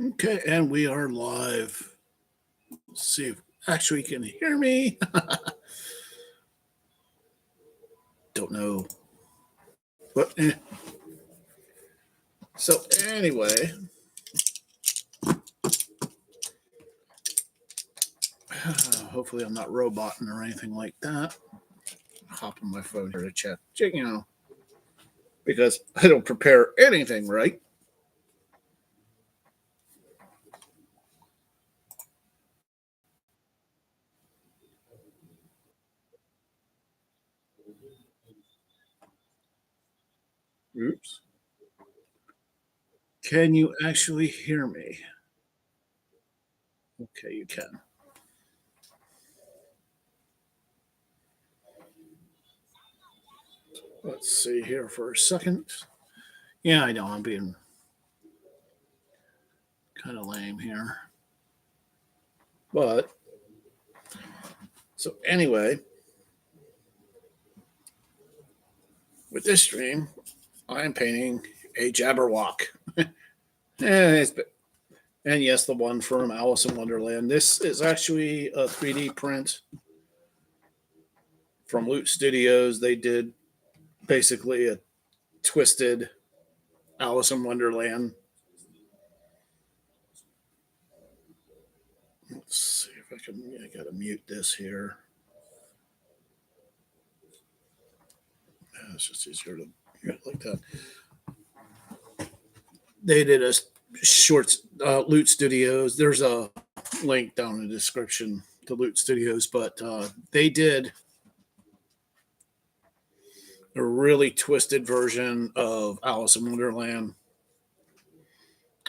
Okay, and we are live. Let's see if actually you can hear me. Don't know. But so anyway, hopefully I'm not roboting or anything like that. Hop on my phone here to check, because I don't prepare anything right. Oops. Can you actually hear me? Okay, you can. Let's see here for a second. Yeah, I know I'm being kind of lame here. But so anyway, with this stream, I am painting a Jabberwock. And, and yes, the one from Alice in Wonderland. This is actually a 3D print from Loot Studios. They did basically a twisted Alice in Wonderland. Let's see if I can. I gotta mute this here. It's just easier to mute it like that. They did a short Loot Studios. There's a link down in the description to Loot Studios, but they did a really twisted version of Alice in Wonderland,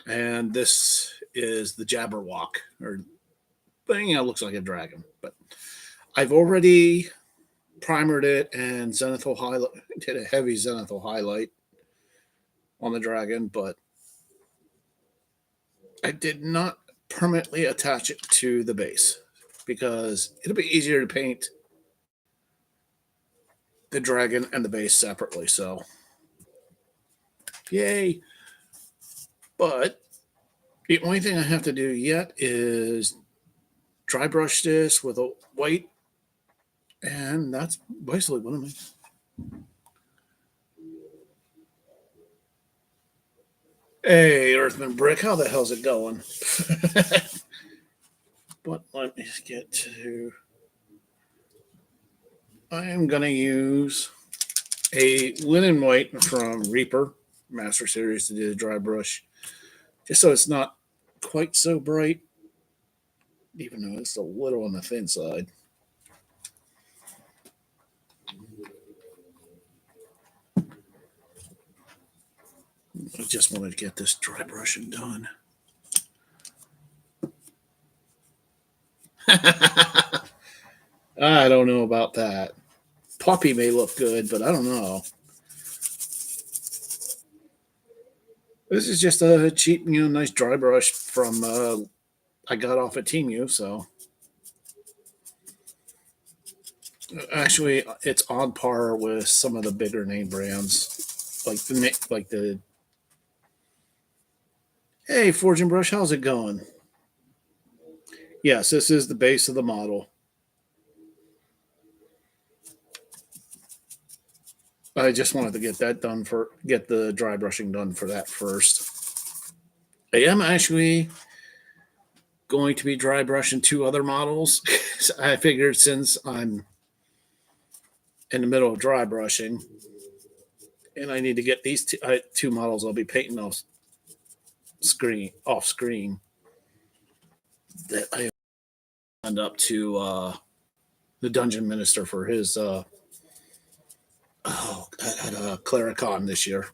and this is the Jabberwock, but it looks like a dragon. But I've already primered it and zenithal highlight. Did a heavy zenithal highlight on the dragon, but I did not permanently attach it to the base because it'll be easier to paint the dragon and the base separately. So, yay! But the only thing I have to do yet is dry brush this with a white, and that's basically what I'm doing. Hey, Earthman Brick, how the hell's it going? But let me get to. I am going to use a linen white from Reaper Master Series to do the dry brush, just so it's not quite so bright, even though it's a little on the thin side. I just wanted to get this dry brushing done. I don't know about that. Puppy may look good, but I don't know. This is just a cheap, nice dry brush from I got off at Temu. So actually, it's on par with some of the bigger name brands, like the. Hey, Fortune Brush, how's it going? Yes, this is the base of the model. I just wanted to get that done get the dry brushing done for that first. I am actually going to be dry brushing two other models. I figured since I'm in the middle of dry brushing and I need to get these two models I'll be painting off screen that I end up to the Dungeon Minister for his at Claricon this year.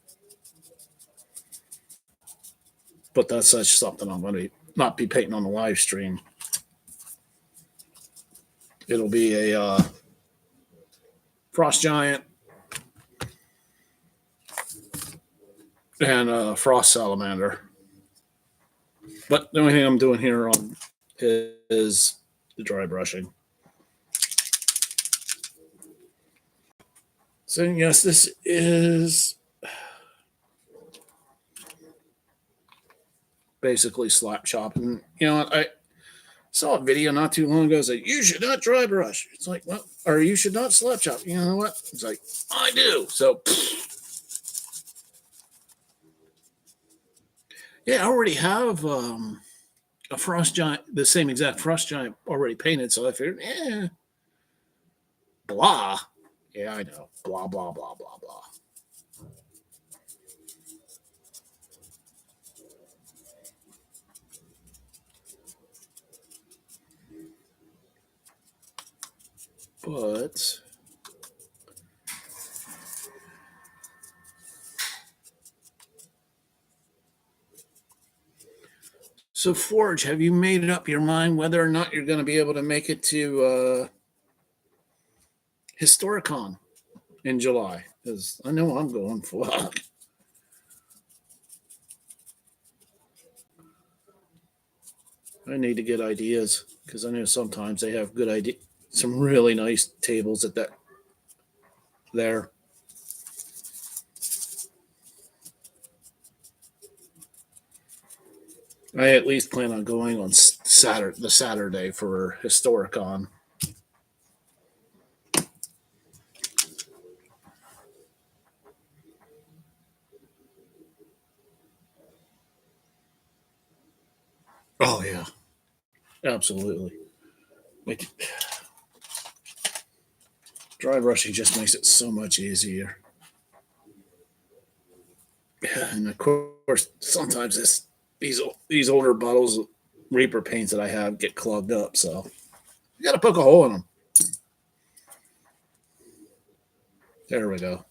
But that's such something I'm going to not be painting on the live stream. It'll be a Frost Giant and a Frost Salamander. But the only thing I'm doing here on is the dry brushing. So yes, this is basically slap chop. And you know, I saw a video not too long ago that you should not dry brush. It's like, well, or you should not slap chop. You know what? It's like, I do. So yeah, I already have a frost giant, the same exact frost giant already painted. So I figured, blah. Yeah, I know. Blah, blah, blah, blah, blah. But so Forge, have you made up your mind whether or not you're going to be able to make it to Historicon in July? Because I know I'm going for. I need to get ideas because I know sometimes they have good idea, some really nice tables at that there. I at least plan on going on the Saturday for Historicon. Oh yeah, absolutely. Like, dry brushing just makes it so much easier. And of course, sometimes these older bottles of Reaper paints that I have get clogged up, so you got to poke a hole in them. There we go.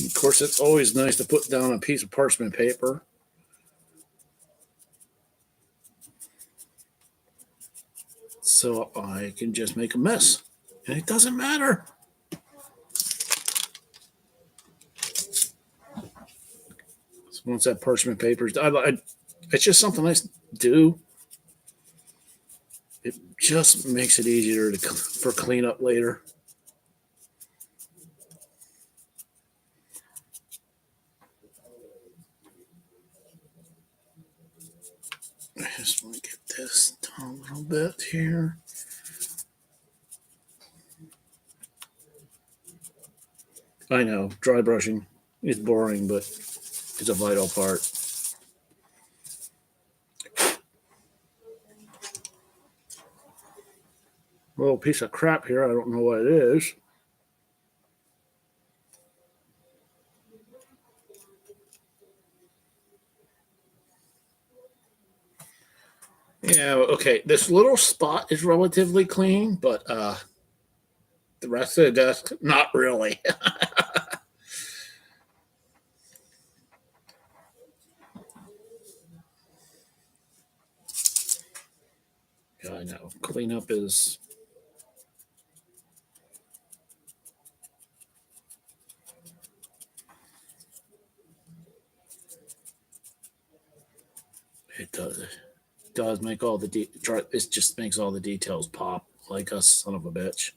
Of course, it's always nice to put down a piece of parchment paper. So I can just make a mess. And it doesn't matter. So once that parchment paper is done, it's just something I do. It just makes it easier for cleanup later. I just want to get this down a little bit here. I know dry brushing is boring, but it's a vital part. A little piece of crap here. I don't know what it is. Yeah, okay. This little spot is relatively clean, but the rest of the desk, not really. Yeah, I know. Cleanup is. It does make all the it just makes all the details pop like a son of a bitch.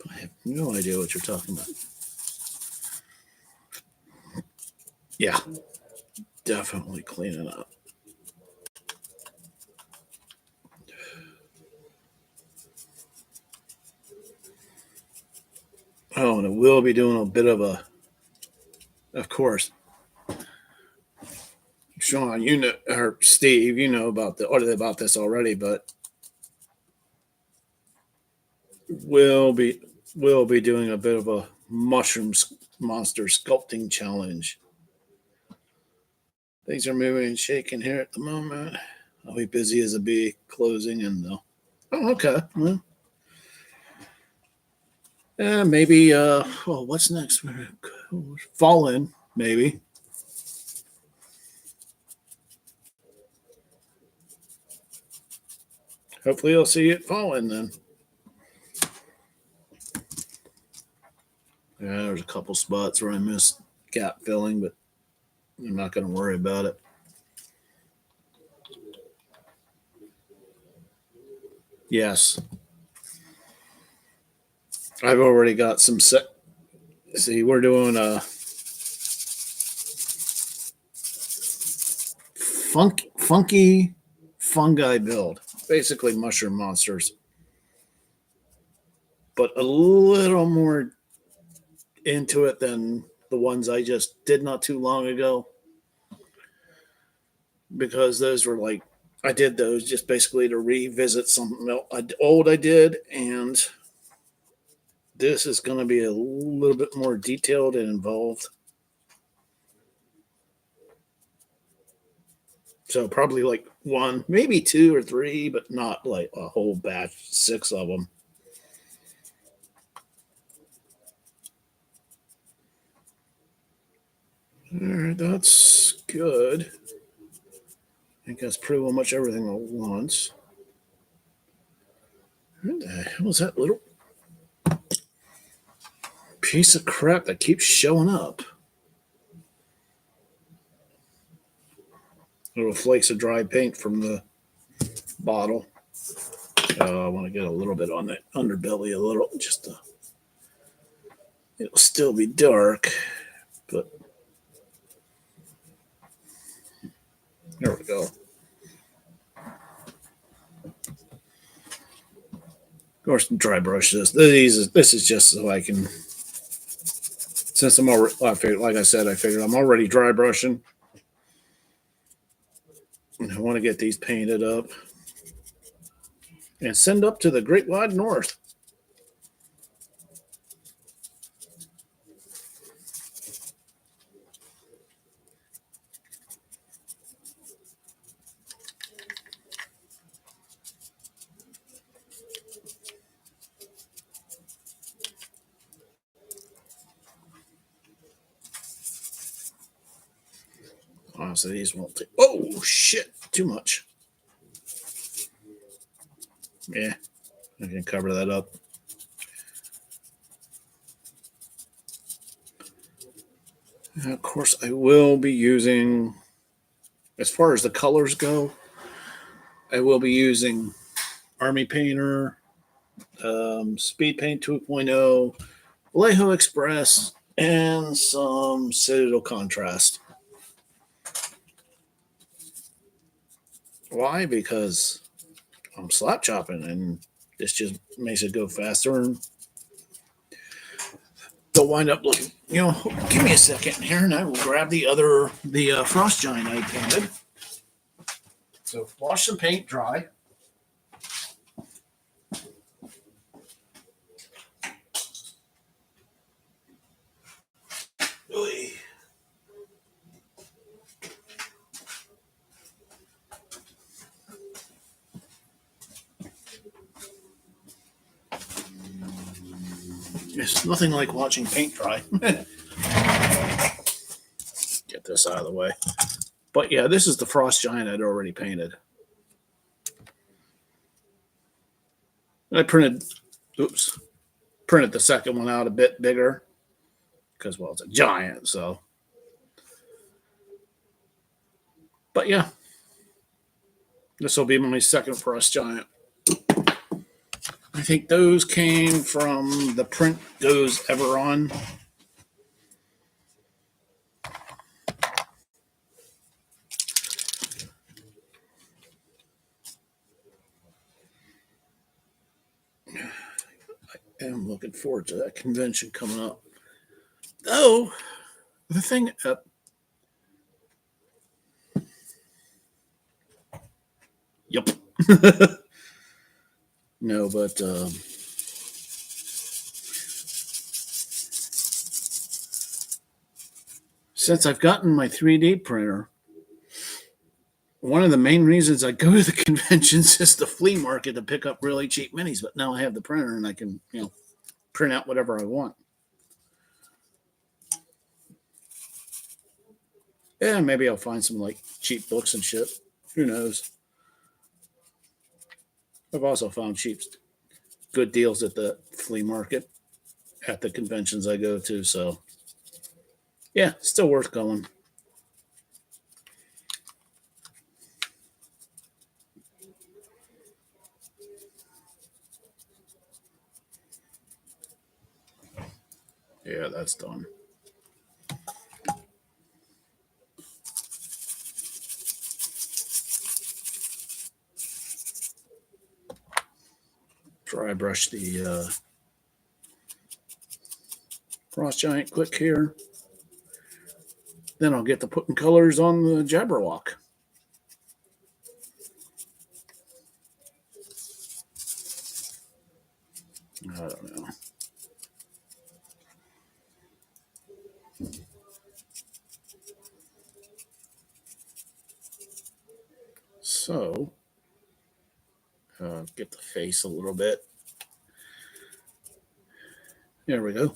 I have no idea what you're talking about. Yeah, definitely cleaning up. Oh, and it will be doing a bit of course. Sean, you know, or Steve, you know about this already, but we'll be we'll be doing a bit of a mushroom monster sculpting challenge. Things are moving and shaking here at the moment. I'll be busy as a bee closing and oh, okay. Well, maybe well, what's next? Fallen, maybe. Hopefully you'll see it falling then. Yeah, there's a couple spots where I missed gap filling, but I'm not going to worry about it. Yes. I've already got some set. See, we're doing a funky fungi build. Basically mushroom monsters. But a little more into it than the ones I just did not too long ago. Because those were like, I did those just basically to revisit something old I did, and this is going to be a little bit more detailed and involved. So probably like one, maybe two or three, but not like a whole batch, 6 of them. All right, that's good. I think that's pretty well much everything at once. What the hell is that little piece of crap that keeps showing up? Little flakes of dry paint from the bottle. I want to get a little bit on the underbelly, a little, just to, it'll still be dark, but there we go. Of course, dry brush this. This is just so I can, since I'm already, like I said, I figured I'm already dry brushing, and I want to get these painted up and send up to the Great Wide North. Honestly, these won't take. Oh shit! Too much. Yeah, I can cover that up. And of course, I will be using, as far as the colors go, I will be using Army Painter, Speed Paint 2.0, Vallejo Express, and some Citadel Contrast. Why? Because I'm slap chopping, and this just makes it go faster, and they'll wind up looking. Give me a second here, and I will grab the frost giant I painted. So wash some paint dry. Oy. It's nothing like watching paint dry. Get this out of the way. But yeah, this is the frost giant I'd already painted. I printed the second one out a bit bigger because, well, it's a giant, so. But yeah, this will be my second frost giant. I think those came from the Print Goes Ever On. I am looking forward to that convention coming up. Though, the thing. Yep. No, but. Since I've gotten my 3D printer, one of the main reasons I go to the conventions is the flea market to pick up really cheap minis. But now I have the printer and I can, print out whatever I want. Yeah, maybe I'll find some like cheap books and shit. Who knows? I've also found good deals at the flea market at the conventions I go to. So, yeah, still worth going. Yeah, that's done. Dry brush the frost giant quick here. Then I'll get to putting colors on the Jabberwock. I don't know. So, get the face a little bit. There we go.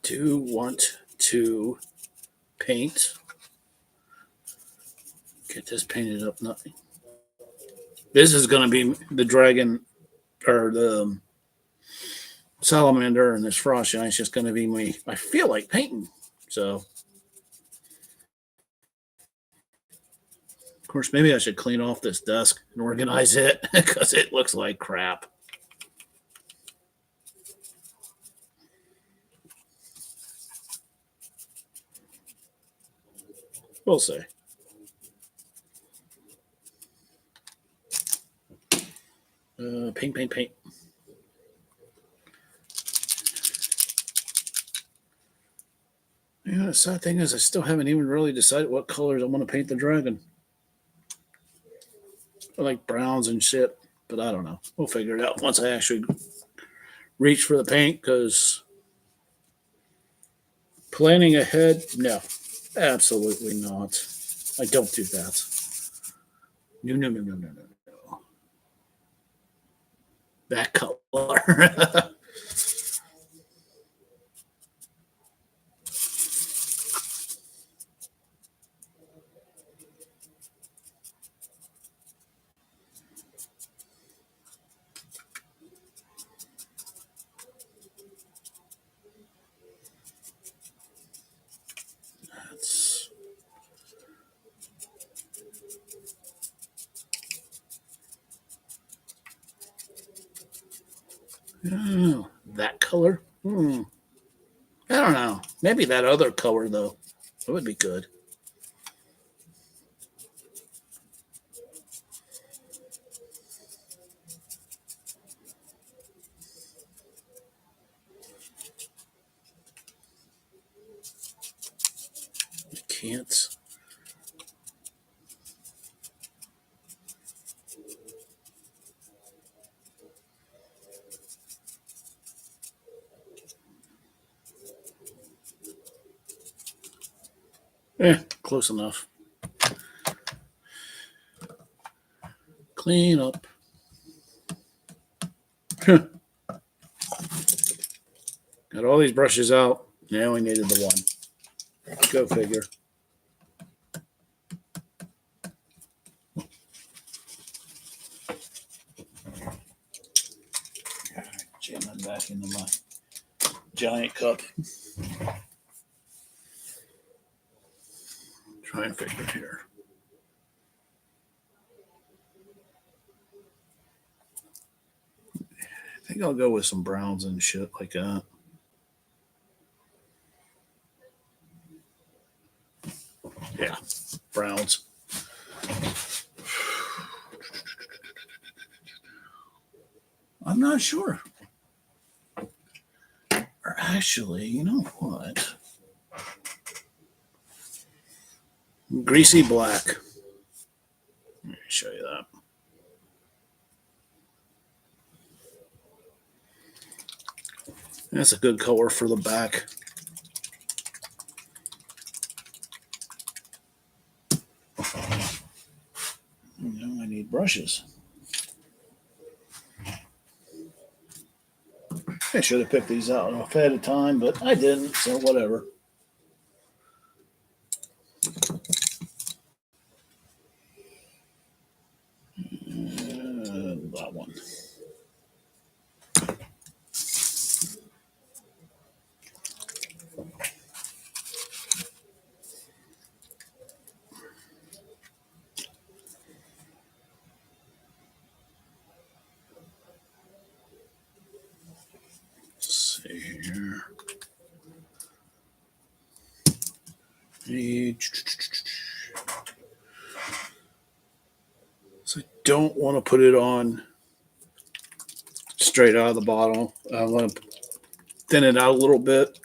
Do want to paint. Get this painted up. Nothing. This is going to be the dragon or the salamander, and this frost giant is just going to be me. I feel like painting. So, of course, maybe I should clean off this desk and organize it because it looks like crap. We'll see. Paint, paint, paint. Yeah, the sad thing is I still haven't even really decided what colors I want to paint the dragon. I like browns and shit, but I don't know. We'll figure it out once I actually reach for the paint because planning ahead, no, absolutely not. I don't do that. No, no, no, no, no, no, no. That color. That's oh, that color. I don't know. Maybe that other color though. That would be good. I can't. Close enough. Clean up. Got all these brushes out. Now we needed the one. Go figure. Jam that back into my giant cup. Try and figure here. I think I'll go with some browns and shit like that. Yeah, browns. I'm not sure. Or actually, you know what? Greasy black. Let me show you that. That's a good color for the back. Now I need brushes. I should have picked these out ahead of time, but I didn't, so whatever. That one. see. So I don't want to put it on straight out of the bottle. I want to thin it out a little bit.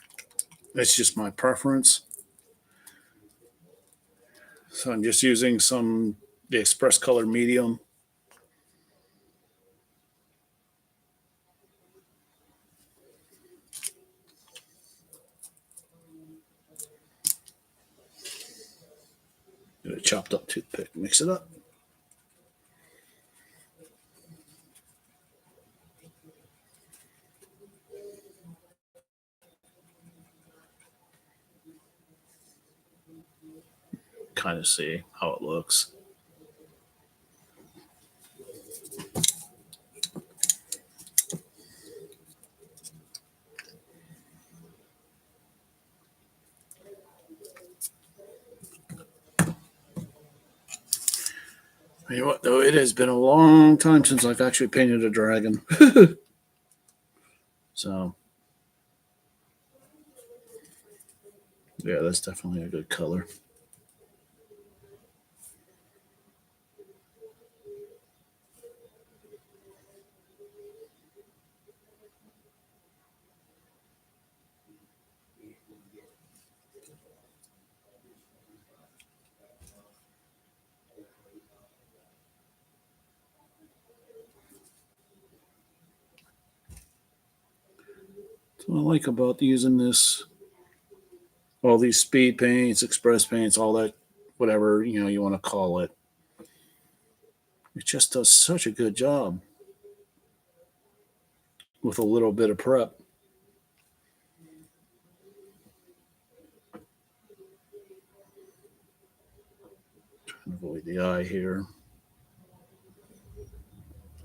That's just my preference. So I'm just using the Express Color Medium. Get a chopped up toothpick, mix it up. Kind of see how it looks. You know what, though? It has been a long time since I've actually painted a dragon. So, yeah, that's definitely a good color. So what I like about using all these speed paints, express paints, all that, whatever you want to call it, it just does such a good job with a little bit of prep. Trying to avoid the eye here.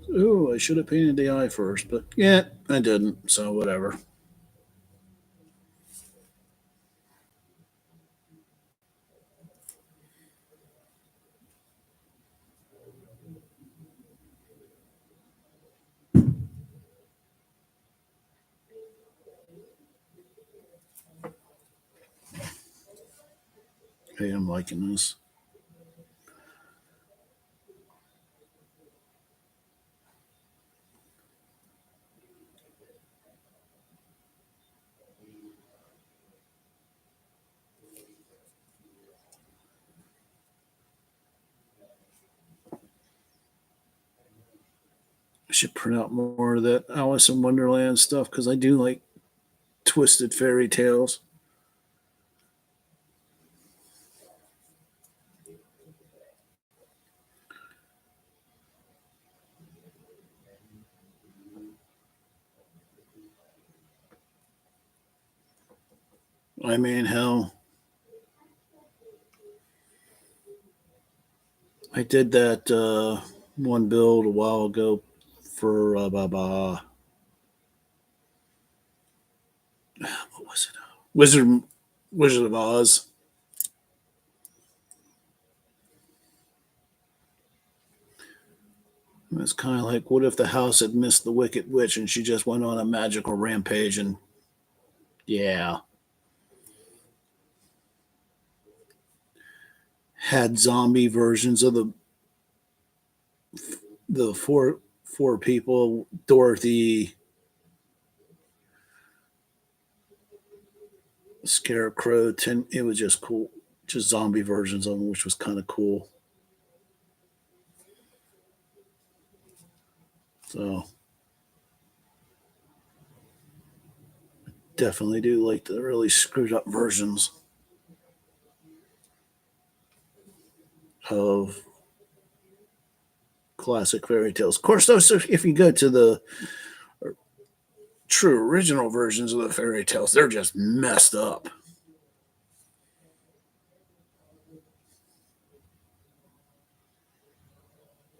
Ooh, I should have painted the eye first, but yeah, I didn't. So whatever. Hey, I'm liking this. I should print out more of that Alice in Wonderland stuff because I do like twisted fairy tales. I mean, hell, I did that one build a while ago for what was it? Wizard of Oz. It's kind of like, what if the house had missed the Wicked Witch and she just went on a magical rampage? And yeah, had zombie versions of the four people, Dorothy, Scarecrow. It was just cool, just zombie versions of them, which was kind of cool. So definitely do like the really screwed up versions of classic fairy tales. Of course, those if you go to the true original versions of the fairy tales, they're just messed up.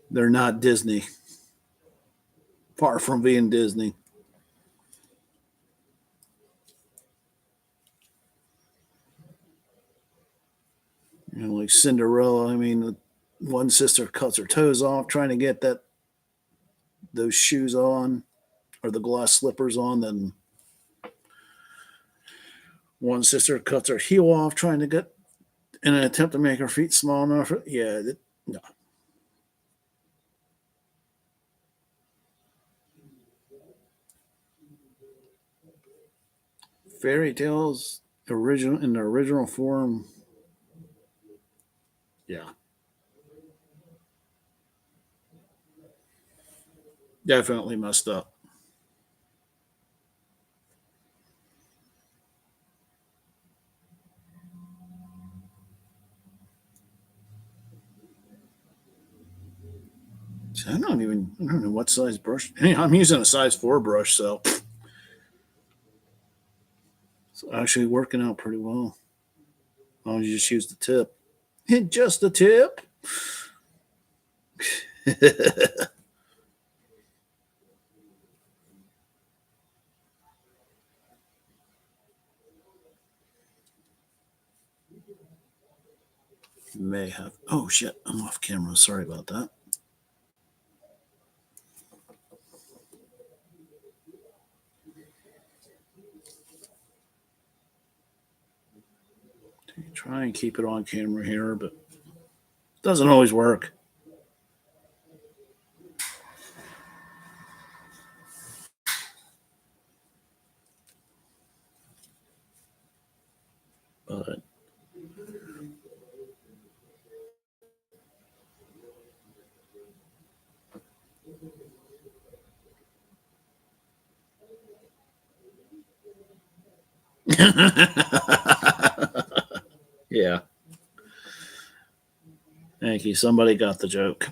They're not Disney. Far from being Disney. Like Cinderella. I mean, one sister cuts her toes off trying to get those shoes on or the glass slippers on. Then one sister cuts her heel off trying to get in an attempt to make her feet small enough. Yeah, no. Fairy tales original in the original form. Yeah, definitely messed up. So I don't know what size brush. Hey, I'm using a size 4 brush, so it's actually working out pretty well. As long as you just use the tip. Just the tip. May have. Oh shit! I'm off camera. Sorry about that. Try and keep it on camera here, but it doesn't always work. But yeah, thank you. Somebody got the joke.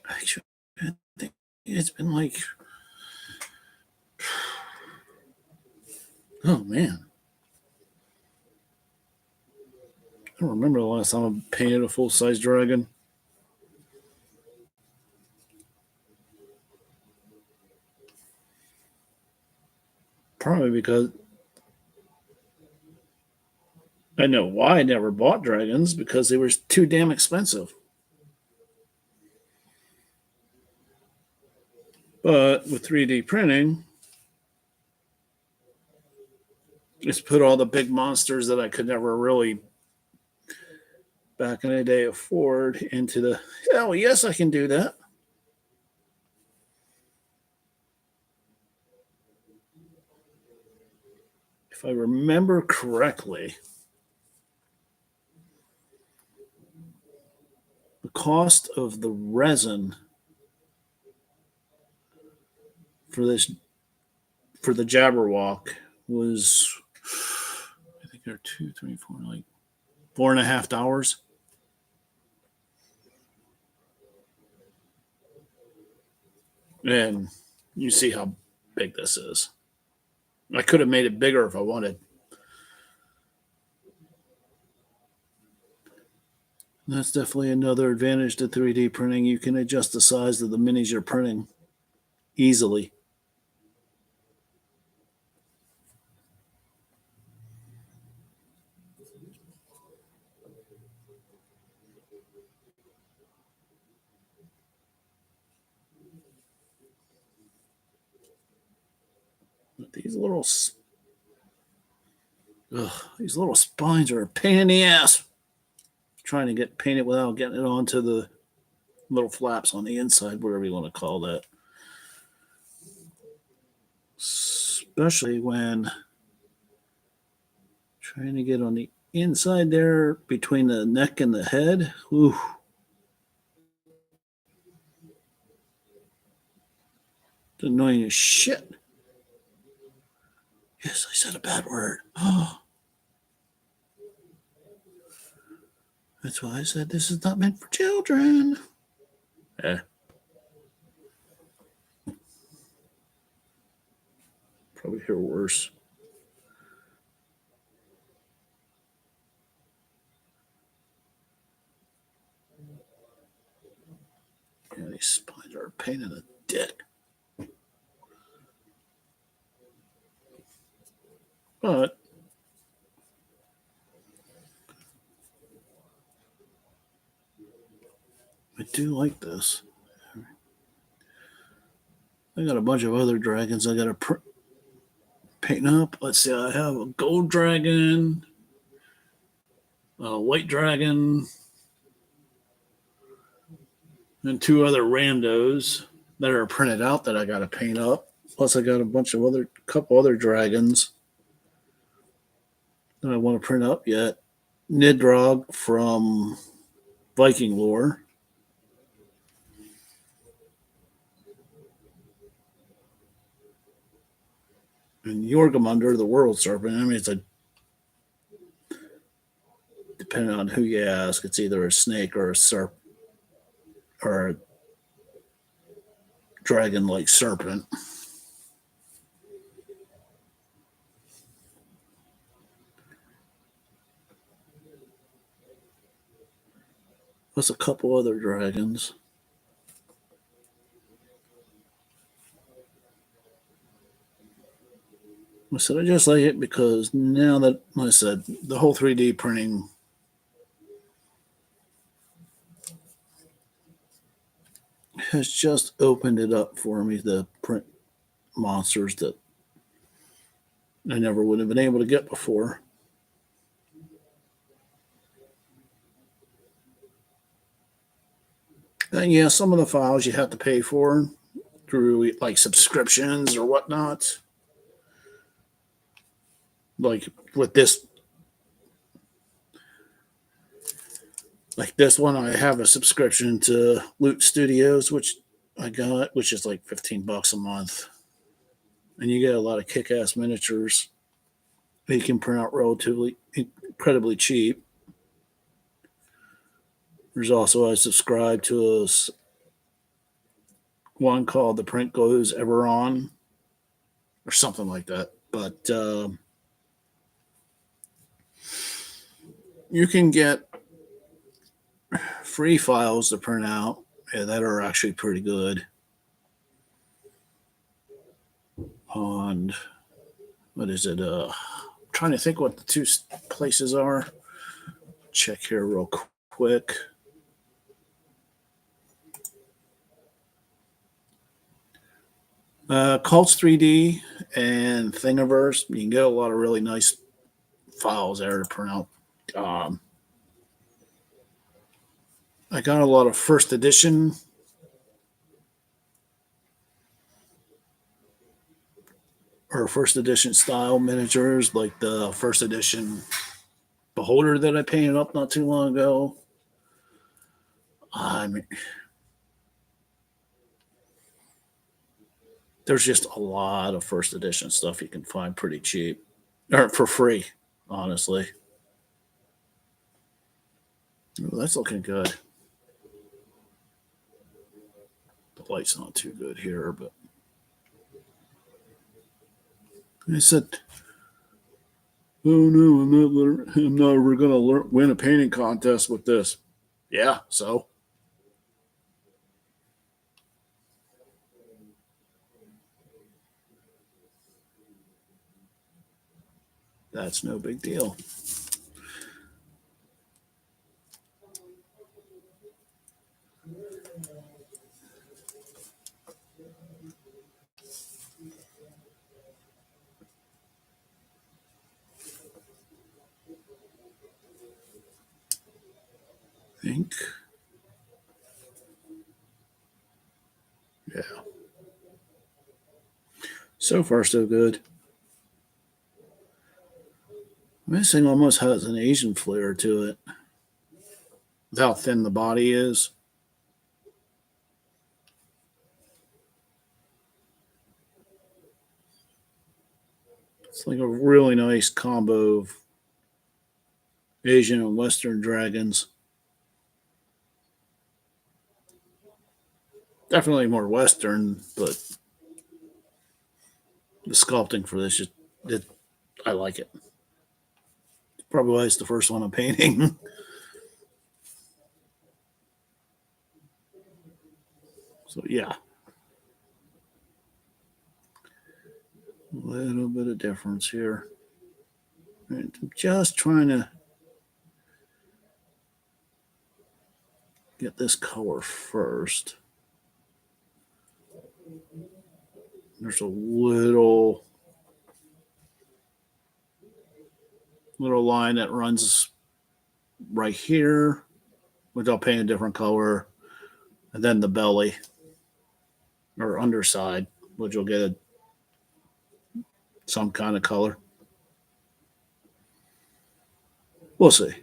Actually, I think it's been like, oh man, I don't remember the last time I painted a full size dragon. Probably because I know why I never bought dragons because they were too damn expensive. But with 3D printing, it's put all the big monsters that I could never really back in the day afford into the. Oh yes, I can do that. If I remember correctly, the cost of the resin for this for the Jabberwock was, I think they're 2, 3, 4, like $4.50. And you see how big this is. I could have made it bigger if I wanted. That's definitely another advantage to 3D printing. You can adjust the size of the minis you're printing easily. But these little spines are a pain in the ass. Trying to get painted without getting it onto the little flaps on the inside, whatever you want to call that. Especially when trying to get on the inside there between the neck and the head. Ooh, it's annoying as shit. Yes, I said a bad word. Oh, that's why I said this is not meant for children. Eh, probably hear worse. pain in the dick. But I do like this. I got a bunch of other dragons I got to paint up. Let's see, I have a gold dragon, a white dragon, and two other randos that are printed out that I got to paint up. Plus, I got a couple other dragons that I want to print up yet. Nidrog from Viking lore. And Jormungandr, the world serpent. I mean, depending on who you ask, it's either a snake or a serpent or a dragon-like serpent. Plus a couple other dragons. I said I just like it because now that, like I said, the whole 3D printing has just opened it up for me to print monsters that I never would have been able to get before. And yeah, some of the files you have to pay for through like subscriptions or whatnot. Like with this, like this one, I have a subscription to Loot Studios, which I got, which is like $15 a month. And you get a lot of kick-ass miniatures that you can print out relatively incredibly cheap. There's also, I subscribe to one called The Print Goes Ever On or something like that. But you can get free files to print out that are actually pretty good. On, what is it? I'm trying to think what the two places are. Check here real quick. Cults 3D and Thingiverse. You can get a lot of really nice files there to print out. I got a lot of first edition or first edition style miniatures, like the first edition Beholder that I painted up not too long ago. I mean, there's just a lot of first edition stuff you can find pretty cheap or for free, honestly. Ooh, that's looking good. The light's not too good here, but I said, "Oh no, I'm not ever gonna win a painting contest with this." Yeah, so that's no big deal. I think, yeah. So far, so good. This thing almost has an Asian flair to it. With how thin the body is. It's like a really nice combo of Asian and Western dragons. Definitely more Western, but the sculpting for this I like it. Probably why it's the first one I'm painting. So yeah, A little bit of difference here. I'm just trying to get this color first. There's a little line that runs right here, which I'll paint a different color, and then the belly or underside, which will get some kind of color. We'll see.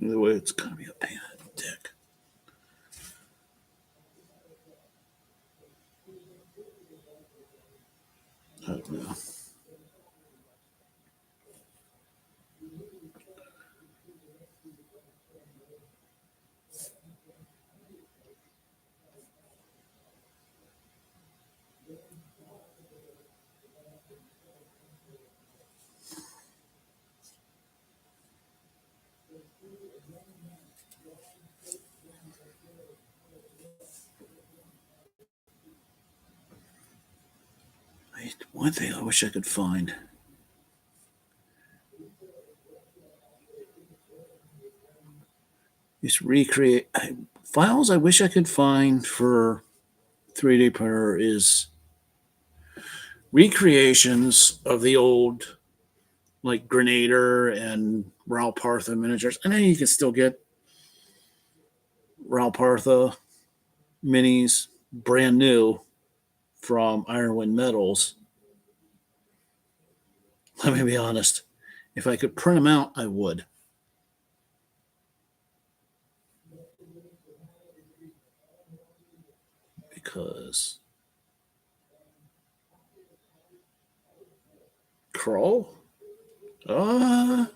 Either way, it's gonna be a pain in the dick. I don't know. One thing I wish I could find. Is recreate files I wish I could find for 3D printer is recreations of the old like Grenader and Ralpartha miniatures. I know you can still get Ralpartha minis brand new from Ironwind Metals. Let me be honest. If I could print them out, I would. Because Crawl? I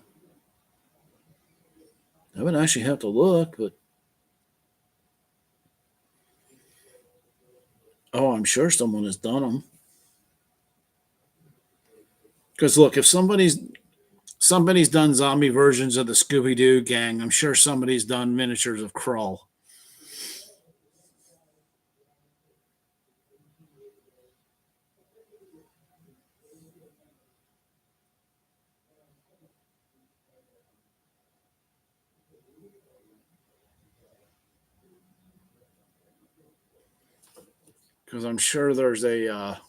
would actually have to look, but I'm sure someone has done them. Because look, if somebody's done zombie versions of the Scooby Doo gang, I'm sure somebody's done miniatures of Crawl. Because I'm sure there's a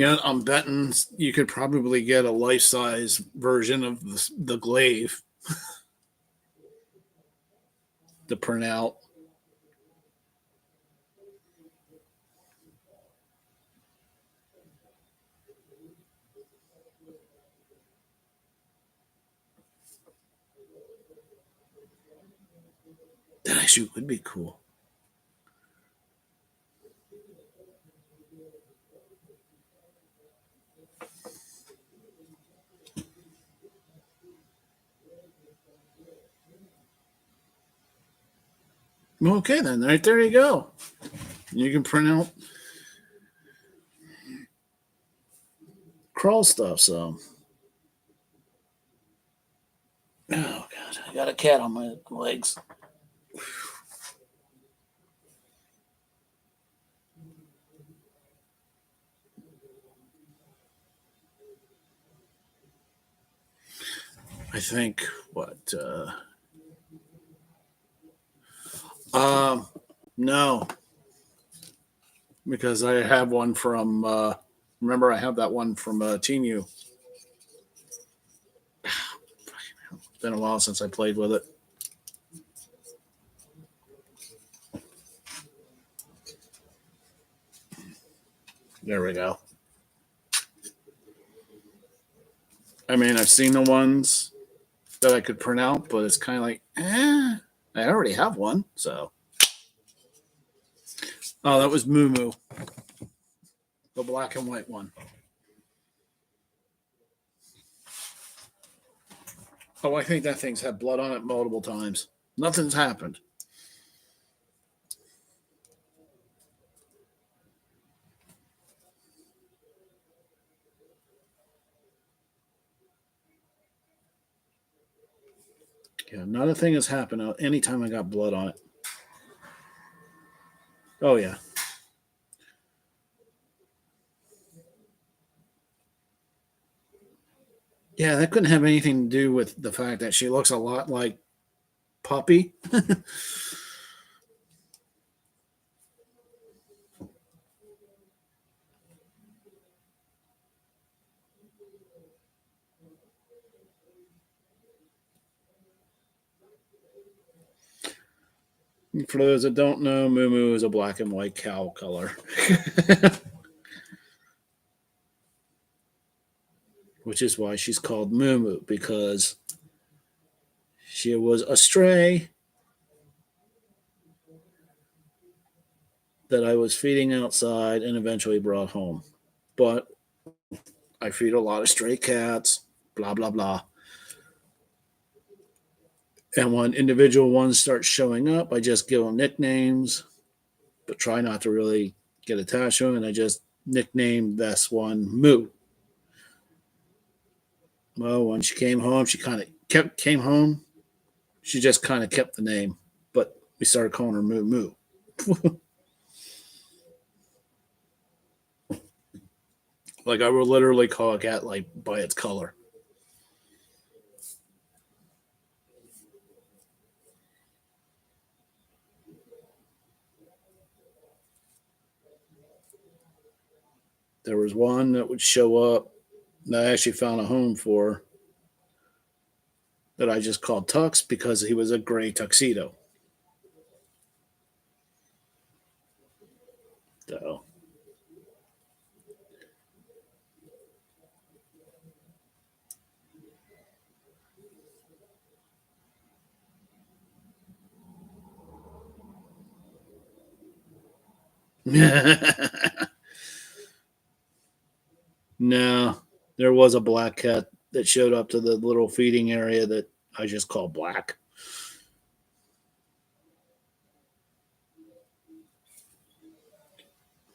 I'm betting you could probably get a life size version of the glaive to print out. That actually would be cool. Okay, then right there you go. You can print out Crawl stuff. So, oh god, I got a cat on my legs. I think what? No, because I have one from. Remember, I have that one from Teen U. It's been a while since I played with it. There we go. I mean, I've seen the ones that I could print out, but it's kind of like, I already have one. So, oh, that was Moo Moo, the black and white one. Oh, I think that thing's had blood on it multiple times. Nothing's happened. Yeah, not a thing has happened anytime I got blood on it. Oh yeah. Yeah, that couldn't have anything to do with the fact that she looks a lot like Puppy. For those that don't know, Moo Moo is a black and white cow color, which is why she's called Moo Moo, because she was a stray that I was feeding outside and eventually brought home. But I feed a lot of stray cats, blah, blah, blah. And when individual ones start showing up, I just give them nicknames, but try not to really get attached to them. And I just nicknamed this one Moo. Well, when she came home, she kind of came home. She just kind of kept the name, but we started calling her Moo Moo. Like I would literally call a cat like by its color. There was one that would show up that I actually found a home for that I just called Tux because he was a gray tuxedo. So no, there was a black cat that showed up to the little feeding area that I just call Black.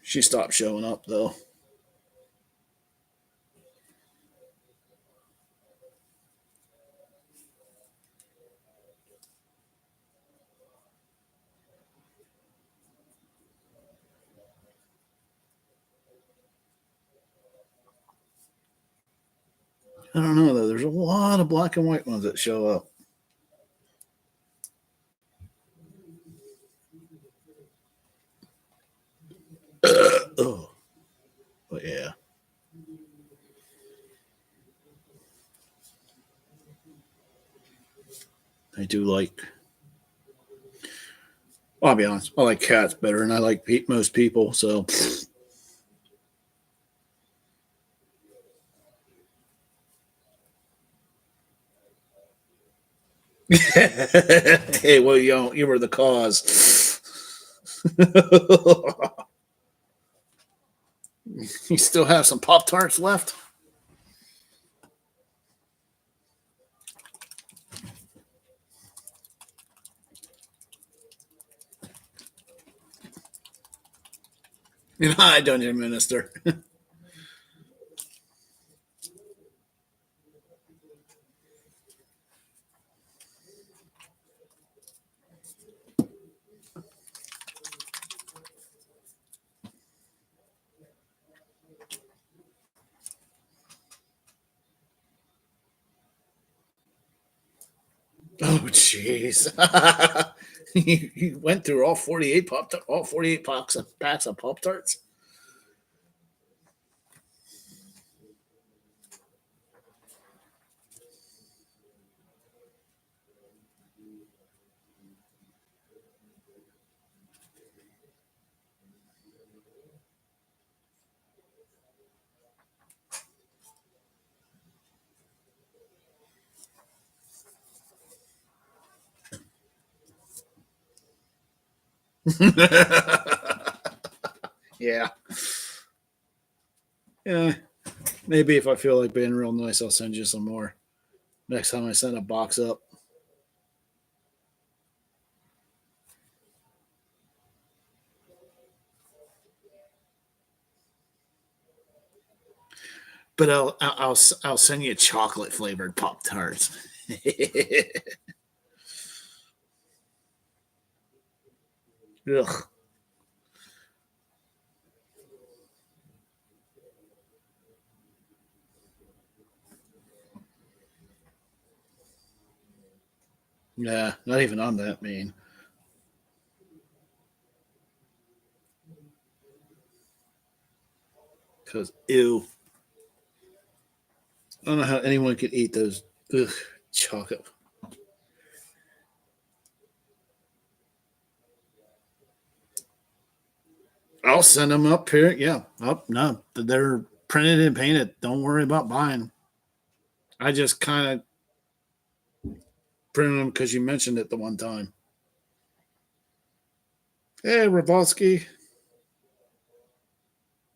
She stopped showing up though. I don't know though. There's a lot of black and white ones that show up. Oh, but yeah, I do like. Well, I'll be honest. I like cats better, and I like most people. So, hey, well, you were the cause. You still have some Pop Tarts left? Hi, Dungeon Minister. Oh, jeez. You went through all 48 all 48 packs of Pop Tarts. Yeah. Yeah. Maybe if I feel like being real nice, I'll send you some more next time I send a box up. But I'll send you chocolate flavored Pop Tarts. Ugh. Yeah, not even on that mean. Because ew. I don't know how anyone could eat those. Ugh, chocolate. I'll send them up here. Yeah, up. No, they're printed and painted. Don't worry about buying. I just kind of printed them because you mentioned it the one time. Hey, Ravalsky.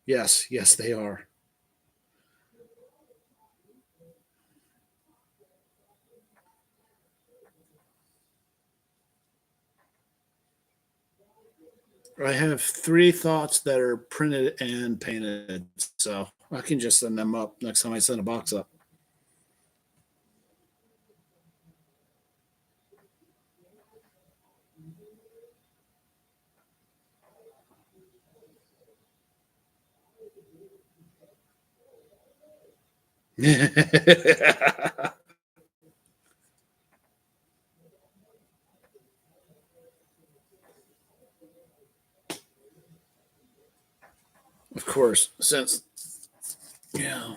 Yes, yes, they are. I have three thoughts that are printed and painted, so I can just send them up next time I send a box up. Of course, since yeah,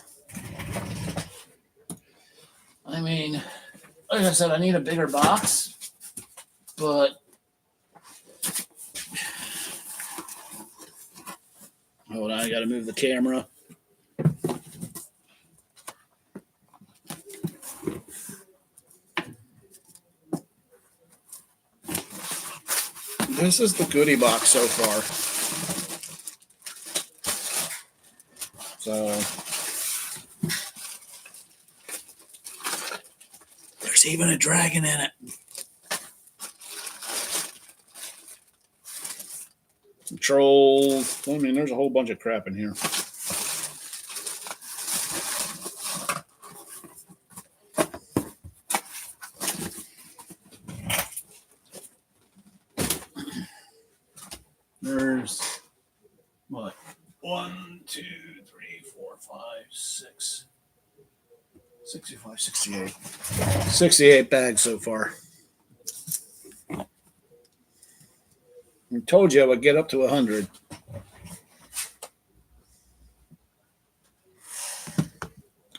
I mean, like I said, I need a bigger box, but hold on, I got to move the camera. This is the goodie box so far. So there's even a dragon in it. Trolls. I mean, there's a whole bunch of crap in here. There's what? 1, 2, 3, 4, 5, 6, 65, 68. 68 bags so far. I told you I would get up to 100.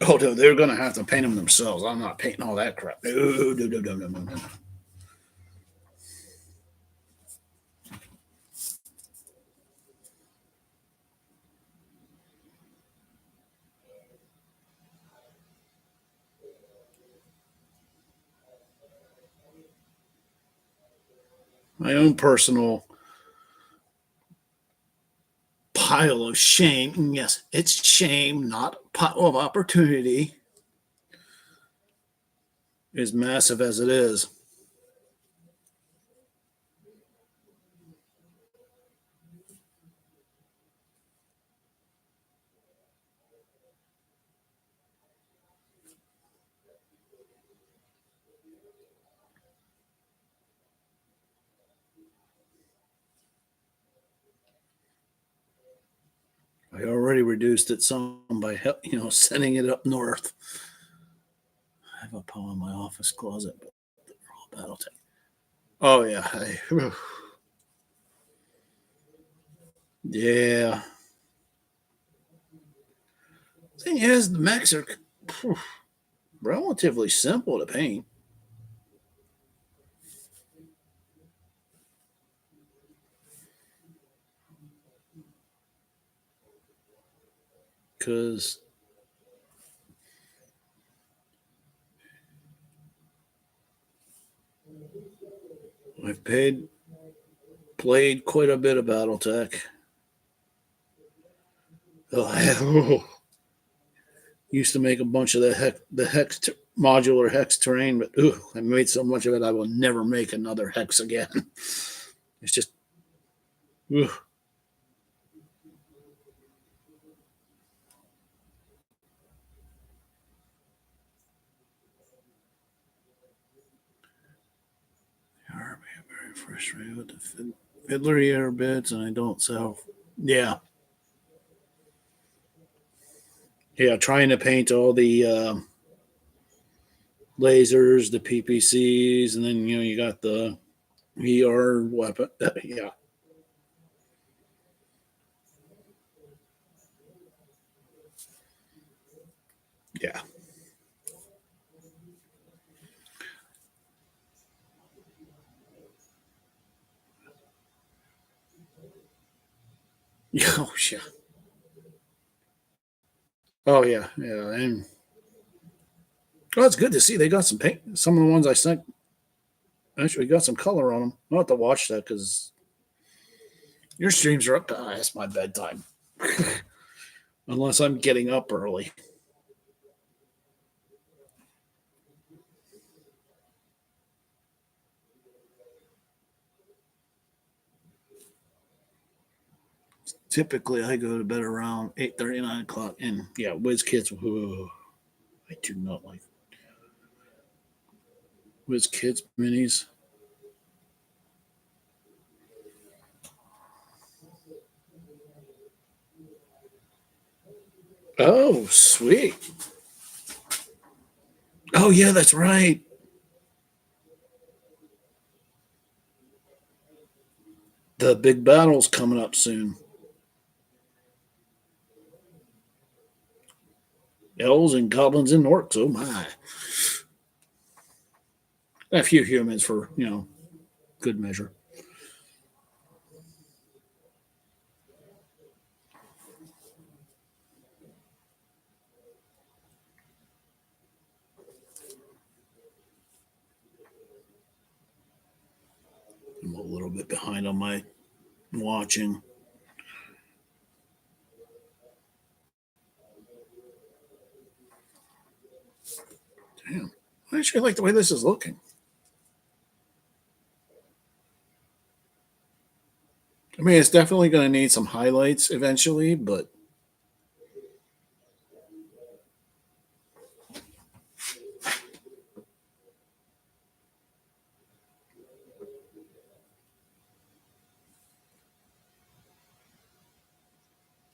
Oh, no, they're going to have to paint them themselves. I'm not painting all that crap. No, no, no, no, no, no, no. My own personal pile of shame. And yes, it's shame, not a pile of opportunity, is massive as it is. I already reduced it some by sending it up north. I have a pile in my office closet, but they're all battle. Oh yeah, yeah. Thing is, the mechs are relatively simple to paint because I've played quite a bit of BattleTech. Oh, used to make a bunch of the hex modular hex terrain, but I made so much of it I will never make another hex again. It's just ooh. Very frustrated with the Fiddler ear bits, and I don't sell. Yeah, yeah. Trying to paint all the lasers, the PPCs, and then you got the VR weapon. Yeah, yeah, yeah. Oh yeah. Oh yeah, yeah. And oh, it's good to see they got some paint. Some of the ones I sent actually got some color on them. I'll have to watch that because your streams are up past my bedtime, unless I'm getting up early. Typically, I go to bed around 8:30, 9 o'clock, and yeah, Whiz Kids. Whoa, I do not like Whiz Kids minis. Oh, sweet. Oh yeah, that's right. The big battle's coming up soon. Elves and goblins and orcs. Oh my. A few humans for good measure. I'm a little bit behind on my watching. Damn. I actually like the way this is looking. I mean, it's definitely going to need some highlights eventually, but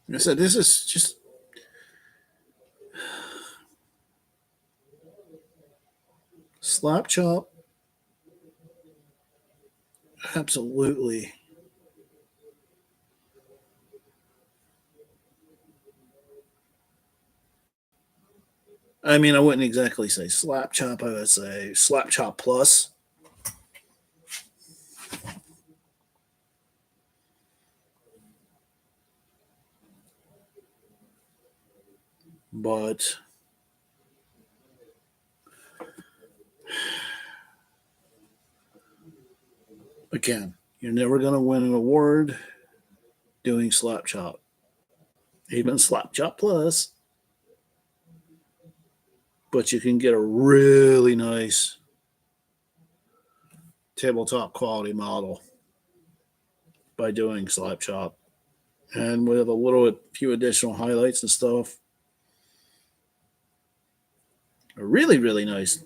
like I said, this is just slap chop. Absolutely. I mean, I wouldn't exactly say slap chop. I would say slap chop plus. But again, you're never going to win an award doing slap chop. Even slap chop plus, but you can get a really nice tabletop quality model by doing slap chop. And with a few additional highlights and stuff, a really, really nice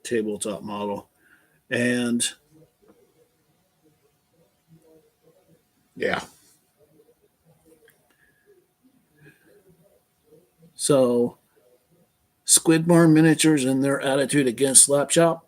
tabletop model. And yeah, so Squidbar Miniatures and their attitude against slap chop,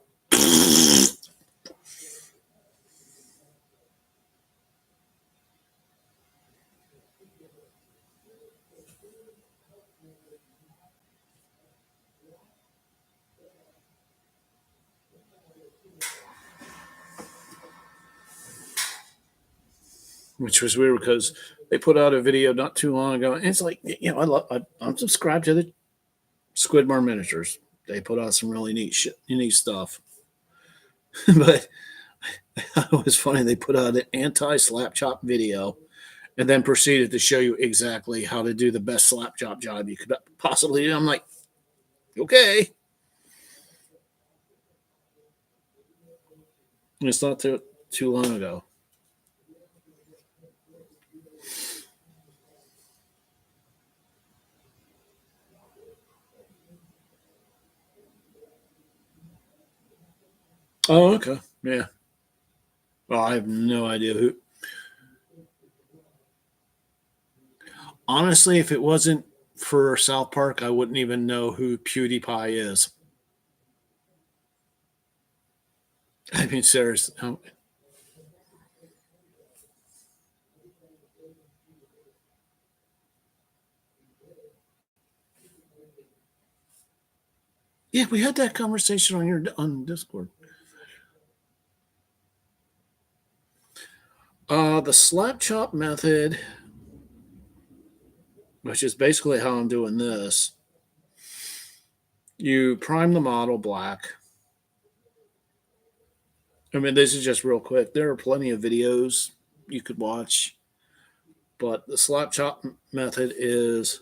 which was weird because they put out a video not too long ago, and it's like I'm subscribed to the Squidbar Miniatures. They put out some really neat stuff. But it was funny. They put out an anti slap chop video and then proceeded to show you exactly how to do the best slap chop job you could possibly do. I'm like, okay. It's not too long ago. Oh, okay. Yeah. Well, I have no idea who. Honestly, if it wasn't for South Park, I wouldn't even know who PewDiePie is. I mean, seriously. Yeah, we had that conversation on Discord. The slap chop method, which is basically how I'm doing this. You prime the model black. I mean, this is just real quick. There are plenty of videos you could watch, but the slap chop method is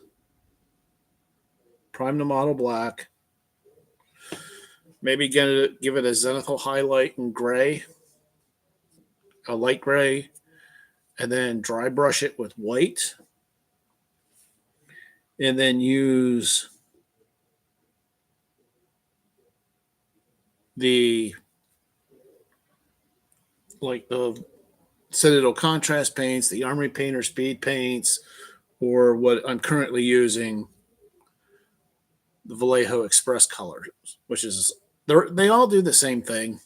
prime the model black, maybe give it a zenithal highlight in gray, a light gray, and then dry brush it with white, and then use the the Citadel contrast paints, the Armory Painter speed paints, or what I'm currently using, the Vallejo Express colors, which is they all do the same thing.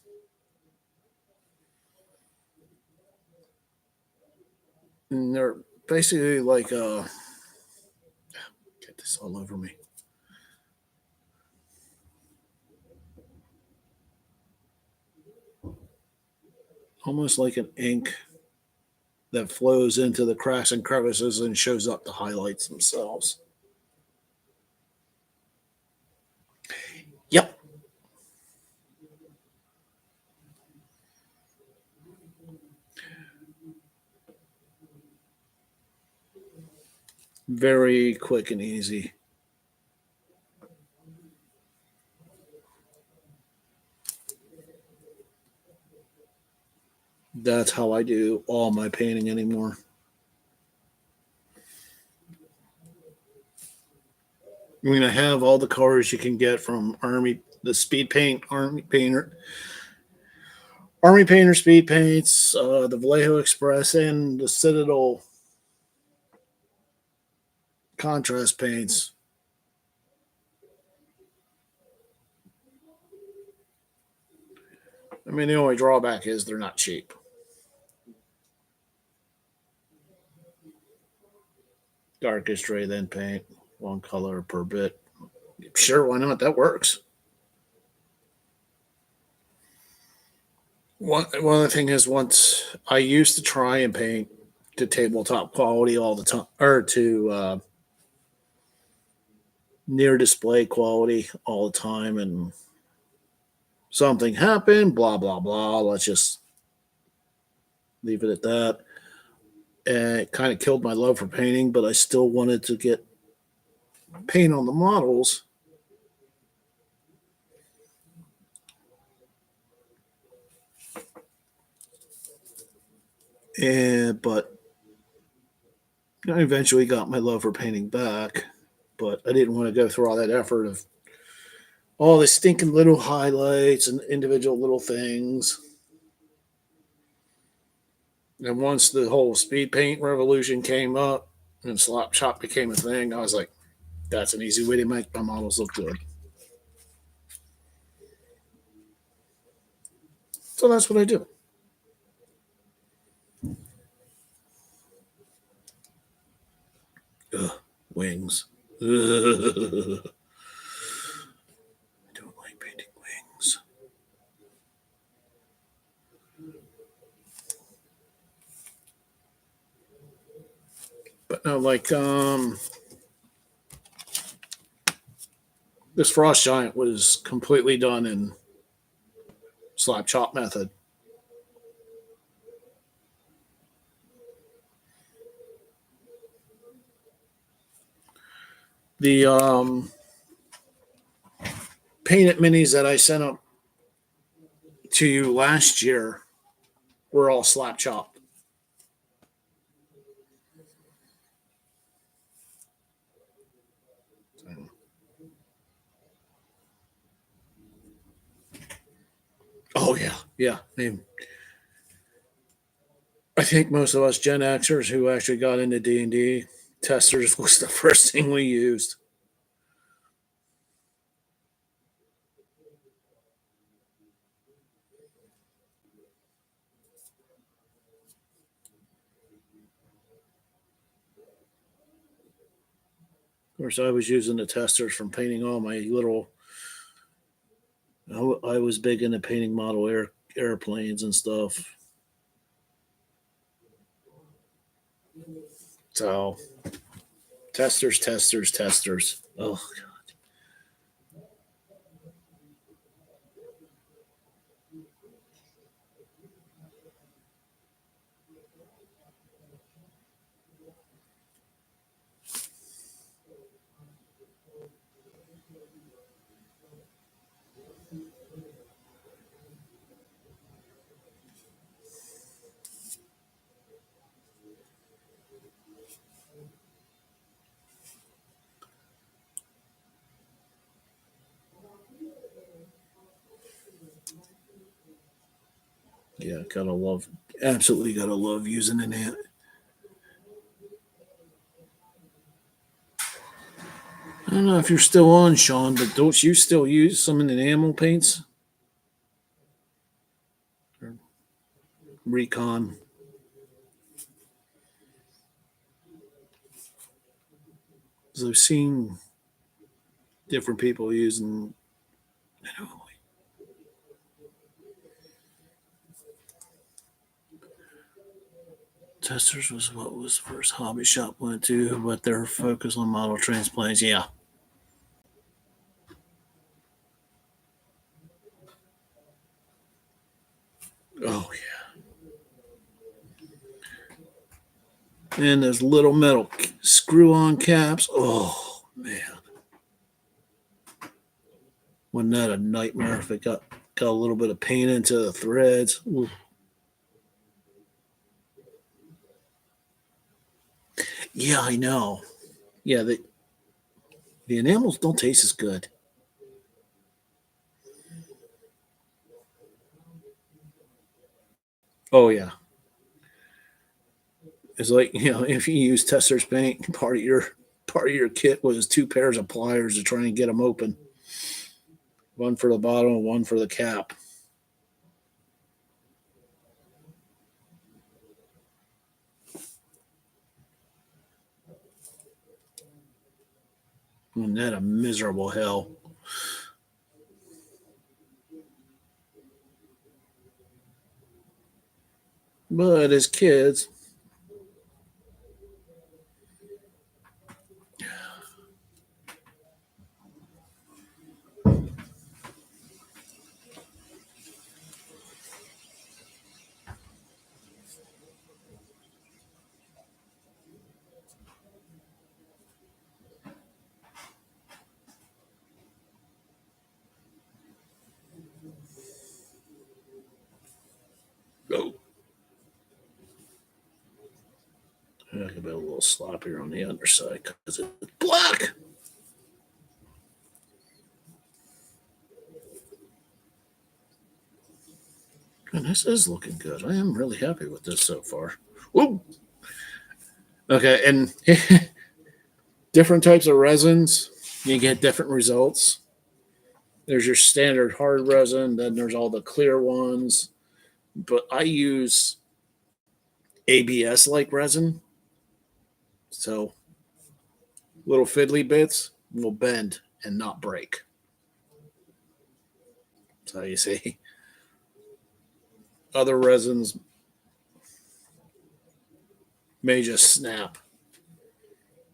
And they're basically like get this all over me. Almost like an ink that flows into the cracks and crevices and shows up the highlights themselves. Yep. Very quick and easy. That's how I do all my painting anymore. I mean, I have all the colors you can get from the Speed Paint, Army Painter Speed Paints, the Vallejo Express, and the Citadel Contrast Paints. I mean, the only drawback is they're not cheap. Darkest gray, then paint, one color per bit. Sure, why not? That works. One of the thing is, once I used to try and paint to tabletop quality all the time, or to near display quality all the time, and something happened, blah, blah, blah. Let's just leave it at that. And it kind of killed my love for painting, but I still wanted to get paint on the models. But I eventually got my love for painting back, but I didn't want to go through all that effort of all the stinking little highlights and individual little things. And once the whole speed paint revolution came up and slap chop became a thing, I was like, that's an easy way to make my models look good. So that's what I do. Ugh, wings. Ugh. I don't like painting wings. But no, this frost giant was completely done in slap chop method. The painted minis that I sent up to you last year were all slap chopped. Oh yeah, yeah. I think most of us Gen Xers who actually got into D&D, testers was the first thing we used. Of course, I was using the testers from painting all my little. I was big into painting model airplanes and stuff. So testers, testers, testers. Oh, yeah, gotta love, absolutely gotta love using an ant. I don't know if you're still on, Sean, but don't you still use some of the enamel paints? Or Recon. So I've seen different people using. You know, testers was what was the first hobby shop went to, but their focus on model transplants. Yeah. Oh yeah. And those little metal screw-on caps. Oh man, wasn't that a nightmare if it got a little bit of paint into the threads? Ooh. Yeah, I know. Yeah, the enamels don't taste as good. Oh yeah. It's like, if you use Tesser's paint, part of your kit was two pairs of pliers to try and get them open. One for the bottom and one for the cap. And that a miserable hell. But as kids, oh, I could be a little sloppier on the underside because it's black. And this is looking good. I am really happy with this so far. Whoa. Okay, and different types of resins, you get different results. There's your standard hard resin, then there's all the clear ones. But I use ABS like resin, so little fiddly bits will bend and not break. So you see, other resins may just snap,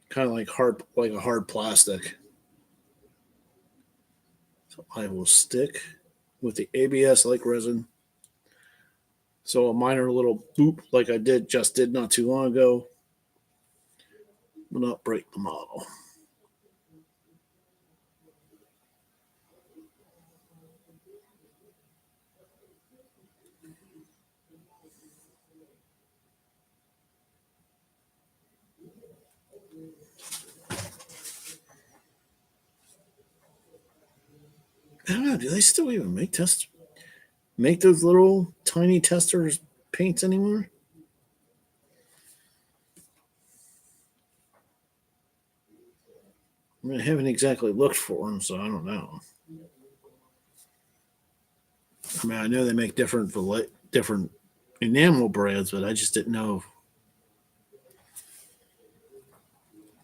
kind of like a hard plastic. So I will stick with the ABS like resin. So a minor little boop, like I did not too long ago, will not break the model. I don't know. Do they still even make test? make those little tiny testers paints anymore? I mean, I haven't exactly looked for them, so I don't know. I mean, I know they make different enamel brands, but I just didn't know if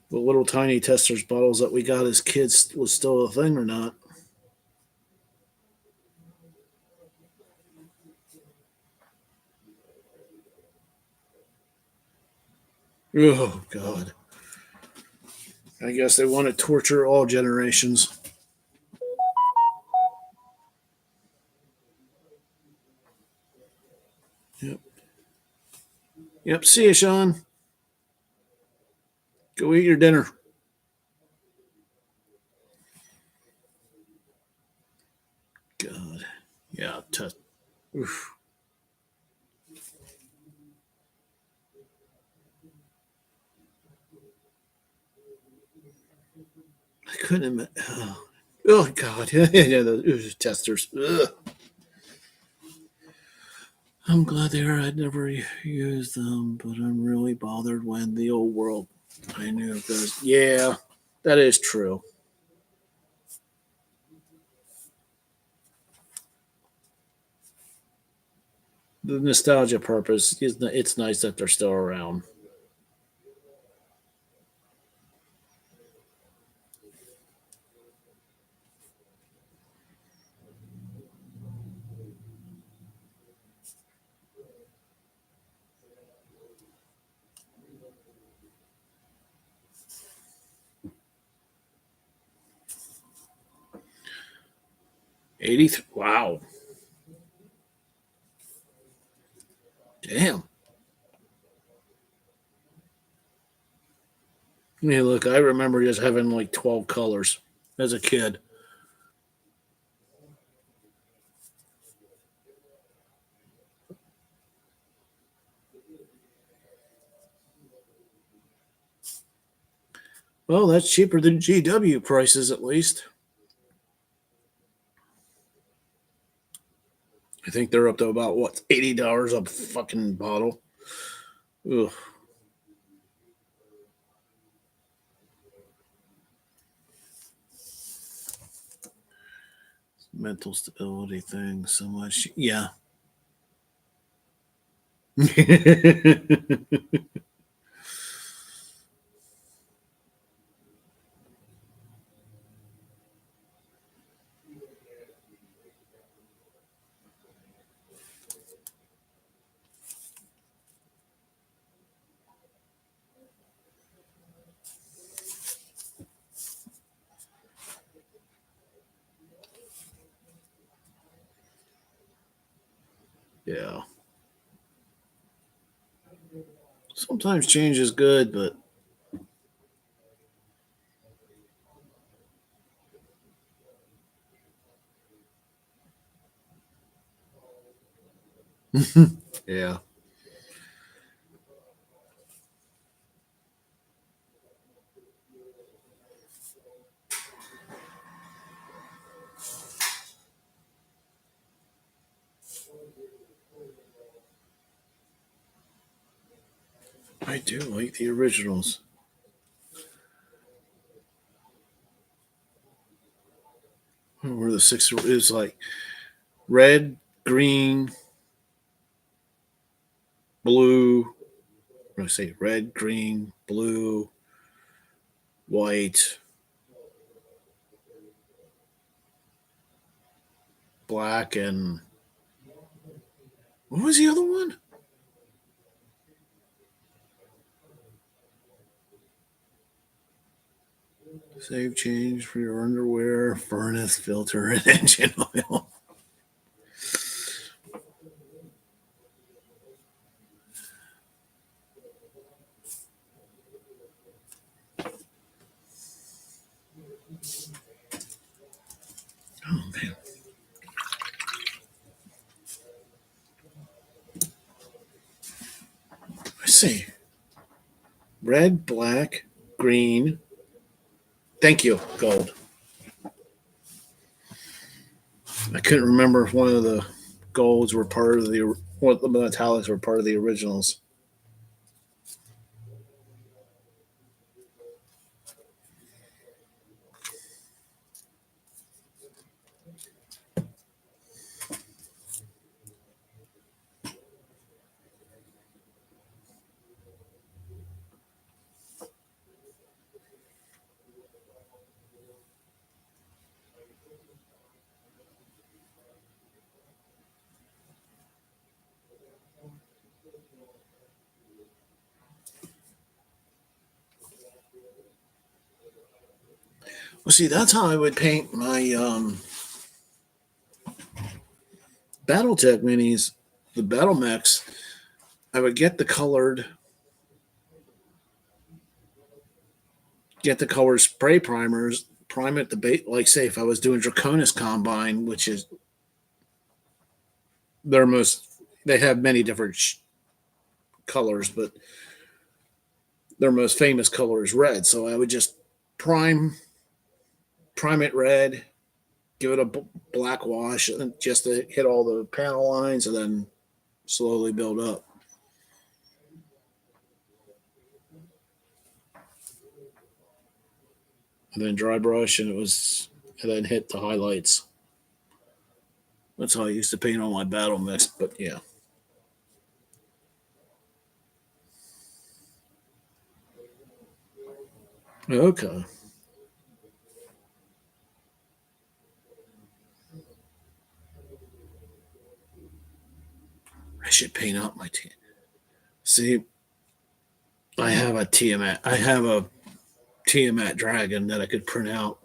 the little tiny testers bottles that we got as kids was still a thing or not. Oh God! I guess they want to torture all generations. Yep. Yep. See you, Sean. Go eat your dinner. God. Yeah. Oof. I couldn't admit. Oh God. Yeah. The testers. Ugh. I'm glad there. I'd never used them, but I'm really bothered when the old world. I knew those. Yeah, that is true. The nostalgia purpose is it's nice that they're still around. 80. Wow. Damn. I mean, look, I remember just having like 12 colors as a kid. Well, that's cheaper than GW prices, at least. I think they're up to about what, $80 a fucking bottle. Ugh. Mental stability thing, so much. Yeah. Yeah. Sometimes change is good, but yeah. I do like the originals. Where the six is like red, green, blue. I say red, green, blue, white, black, and what was the other one? Save change for your underwear, furnace filter, and engine oil. Oh man, I see red, black, green. Thank you, gold. I couldn't remember if one of the golds were part of the, what the metallics were part of the originals. Well, see, that's how I would paint my BattleTech minis, the Battle Mechs. I would get the colored spray primers, prime it the bait. Like, say, if I was doing Draconis Combine, which is their most, they have many different colors, but their most famous color is red. So I would just prime it red, give it a black wash, and just to hit all the panel lines, and then slowly build up. And then dry brush, and then hit the highlights. That's how I used to paint all my battle mechs. But yeah. Okay. I should paint out my team. See, I have a Tiamat. I have a Tiamat dragon that I could print out.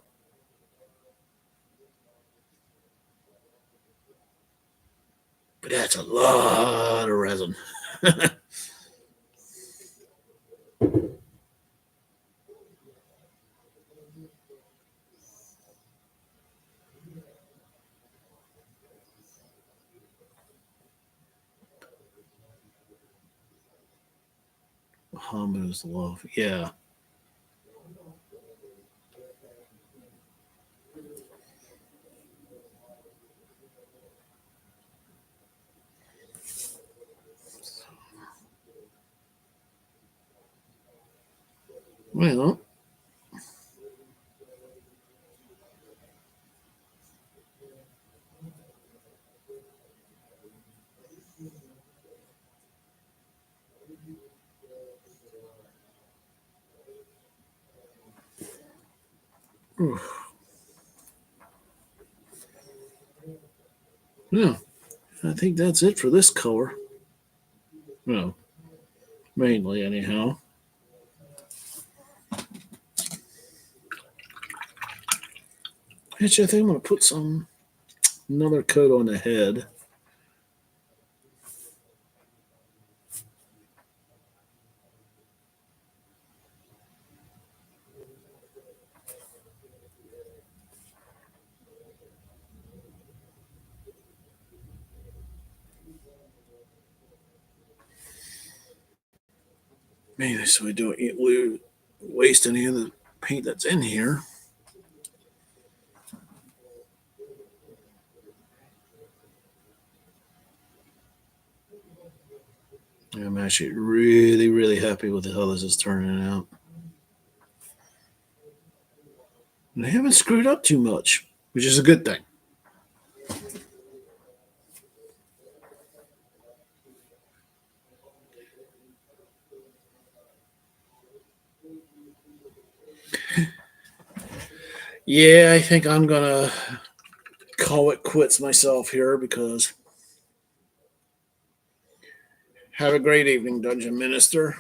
But that's a lot of resin. Bahamut's love. Yeah. Well, yeah. I think that's it for this color. Well, mainly, anyhow. Actually, I think I'm going to put another coat on the head. Maybe so we don't waste any of the paint that's in here. I'm actually really, really happy with how this is turning out. And I haven't screwed up too much, which is a good thing. Yeah, I think I'm going to call it quits myself here, because have a great evening, Dungeon Minister.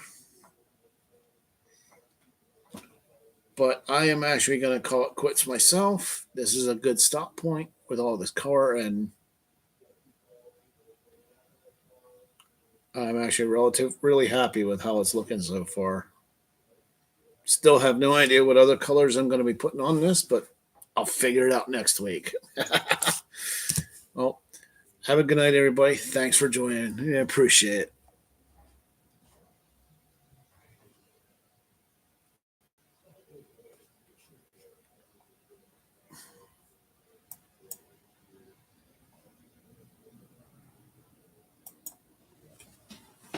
But I am actually going to call it quits myself. This is a good stop point with all this color, and I'm actually really happy with how it's looking so far. Still have no idea what other colors I'm going to be putting on this, but I'll figure it out next week. Well, have a good night, everybody. Thanks for joining. I appreciate it.